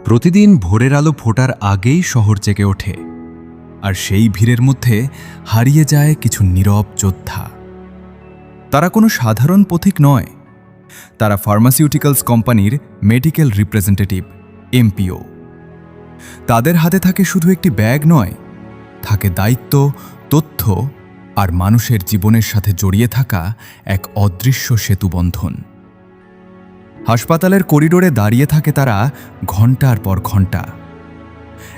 প্রতিদিন ভোরের আলো ফোটার আগেই শহর জেগে ওঠে, আর সেই ভিড়ের মধ্যে হারিয়ে যায় কিছু নীরব যোদ্ধা। তারা কোনো সাধারণ পথিক নয়, তারা ফার্মাসিউটিক্যালস কোম্পানির মেডিকেল রিপ্রেজেন্টেটিভ, এমপিও। তাদের হাতে থাকে শুধু একটি ব্যাগ নয়, থাকে দায়িত্ব, তথ্য আর মানুষের জীবনের সাথে জড়িয়ে থাকা এক অদৃশ্য সেতুবন্ধন। হাসপাতালের করিডোরে দাঁড়িয়ে থাকে তারা ঘণ্টার পর ঘণ্টা,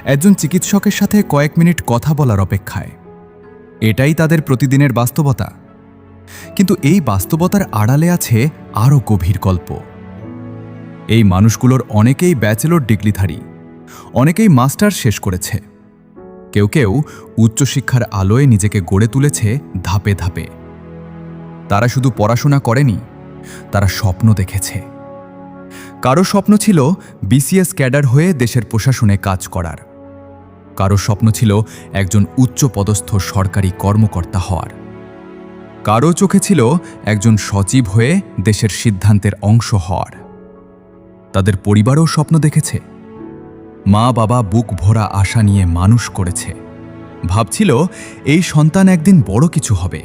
একজন চিকিৎসকের সাথে কয়েক মিনিট কথা বলার অপেক্ষায়। এটাই তাদের প্রতিদিনের বাস্তবতা। কিন্তু এই বাস্তবতার আড়ালে আছে আরও গভীর গল্প। এই মানুষগুলোর অনেকেই ব্যাচেলর ডিগ্রিধারী, অনেকেই মাস্টার শেষ করেছে, কেউ কেউ উচ্চশিক্ষার আলোয় নিজেকে গড়ে তুলেছে ধাপে ধাপে। তারা শুধু পড়াশোনা করেনি, তারা স্বপ্ন দেখেছে। কারো স্বপ্ন ছিল বিসিএস ক্যাডার হয়ে দেশের প্রশাসনে কাজ করার, কারো স্বপ্ন ছিল একজন উচ্চপদস্থ সরকারি কর্মকর্তা হওয়ার, কারো চোখে ছিল একজন সচিব হয়ে দেশের সিদ্ধান্তের অংশ হওয়ার। তাদের পরিবারও স্বপ্ন দেখেছে। মা বাবা বুক ভরা আশা নিয়ে মানুষ করেছে, ভাবছিল এই সন্তান একদিন বড় কিছু হবে,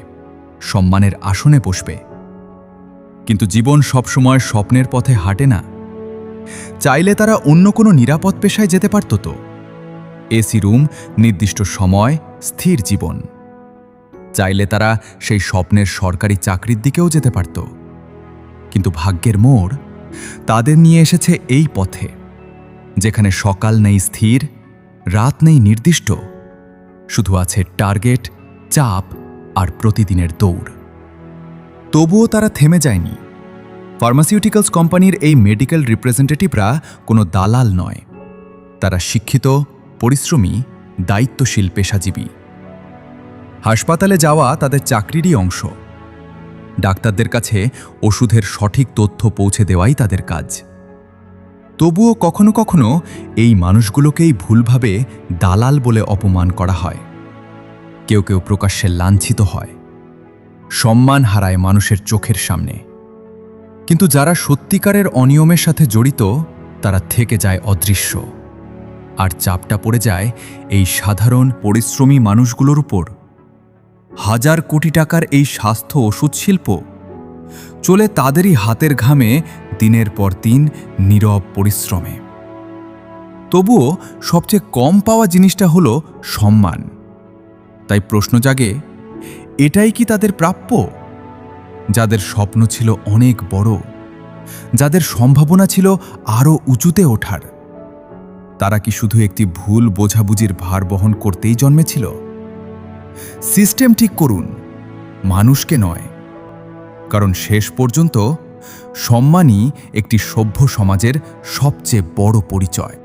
সম্মানের আসনে বসবে। কিন্তু জীবন সবসময় স্বপ্নের পথে হাঁটে না। চাইলে তারা অন্য কোনো নিরাপদ পেশায় যেতে পারত তো, এসি রুম, নির্দিষ্ট সময়, স্থির জীবন। চাইলে তারা সেই স্বপ্নের সরকারি চাকরির দিকেও যেতে পারত। কিন্তু ভাগ্যের মোড় তাদের নিয়ে এসেছে এই পথে, যেখানে সকাল নেই স্থির, রাত নেই নির্দিষ্ট, শুধু আছে টার্গেট, চাপ আর প্রতিদিনের দৌড়। তবুও তারা থেমে যায়নি। ফার্মাসিউটিক্যালস কোম্পানির এই মেডিকেল রিপ্রেজেন্টেটিভরা কোনো দালাল নয়। তারা শিক্ষিত, পরিশ্রমী, দায়িত্বশীল পেশাজীবী। হাসপাতালে যাওয়া তাদের চাকরিরই অংশ। ডাক্তারদের কাছে ওষুধের সঠিক তথ্য পৌঁছে দেওয়াই তাদের কাজ। তবুও কখনো কখনো এই মানুষগুলোকেই ভুলভাবে দালাল বলে অপমান করা হয়। কেউ কেউ প্রকাশ্যে লাঞ্ছিত হয়, সম্মান হারায় মানুষের চোখের সামনে। কিন্তু যারা সত্যিকারের অনিয়মের সাথে জড়িত, তারা থেকে যায় অদৃশ্য। আর চাপটা পড়ে যায় এই সাধারণ পরিশ্রমী মানুষগুলোর উপর। হাজার কোটি টাকার এই স্বাস্থ্য ওষুধ শিল্প চলে তাদেরই হাতের ঘামে, দিনের পর দিন নীরব পরিশ্রমে। তবুও সবচেয়ে কম পাওয়া জিনিসটা হলো সম্মান। তাই প্রশ্ন জাগে, এটাই কি তাদের প্রাপ্য? যাদের স্বপ্ন ছিল অনেক বড়, যাদের সম্ভাবনা ছিল আরও উঁচুতে ওঠার, তারা কি শুধু একটি ভুল বোঝাবুঝির ভার বহন করতেই জন্মেছিল? সিস্টেম ঠিক করুন, মানুষকে নয়। কারণ শেষ পর্যন্ত সম্মানই একটি সভ্য সমাজের সবচেয়ে বড় পরিচয়।